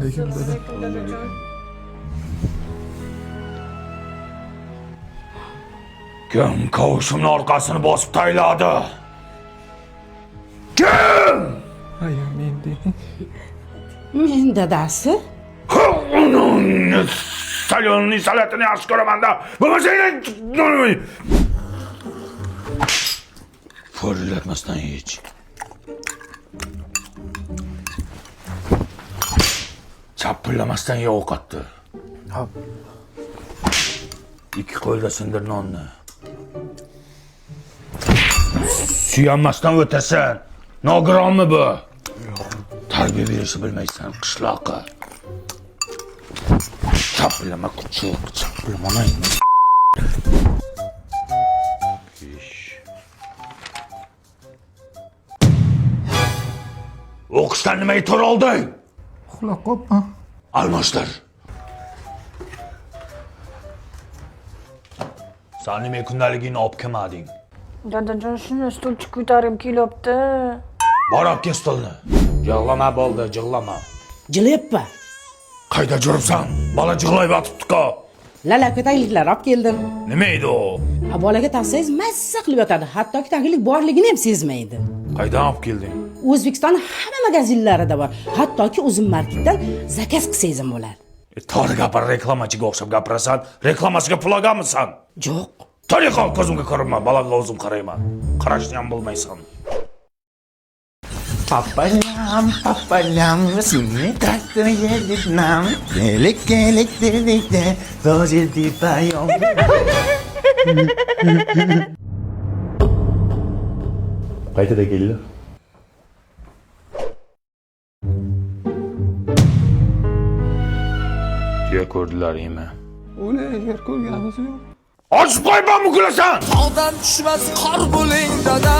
alaykum dada. Kim kavushimni orqasini bosib tayladi? Kim? Hayır men deydi. Men dadasi. Salonning salatini yaxshi ko'raman-da. Bo'lmasa Fırlatmasdan hiç. Çapırlamasdan ye ovqatni. Hop. İki qo'lda sindir nonni. Suyanmasdan o'tasan. Nogironmi bu? Tarbiya berishni bilmaysan, qishloqqa. Chapirlama kuchuk, chapirlama. O'qishdan nimaga to'r olding? Uxlab qopman. Almashtir. Sen nima kundaligingni olib kelmading? Dadajon, shuni stulchi ko'tarib kelyapti. Bor olib kel stolni. Yig'lama bo'ldi, jig'lama. Jilyappa. Qayda juribsan? Bola jig'layib yotibdi-ku. Lala ko'tangliklar olib keldim. Nima edi u? Bolaga taqsangiz mazza qilib yotadi. Hattoki tanglik borligini ham sezmaydi. Qaydan olib kelding? O'zbekiston hamma magazinlarida bor. Hattoki Uzum marketdan zakaz qilsangiz ham bo'ladi. Tor gapir, reklamachiga o'xshab gapirasan. Reklamasiga pul olganmisan? Yo'q. Tariqa ko'zimga ko'rinma, bolaga o'zim qarayman. Qarashni ham bilmaysan. Papalam, seni taktını yedirtmem. Gelik dedikte, dozildi payom. Qaytada keldi? Tuya ko'rdilaringmi? O'la yer ko'rganimiz yo'q. Ochib qo'yma, muklasan! Tog'dan tushmas qor bo'ling dada.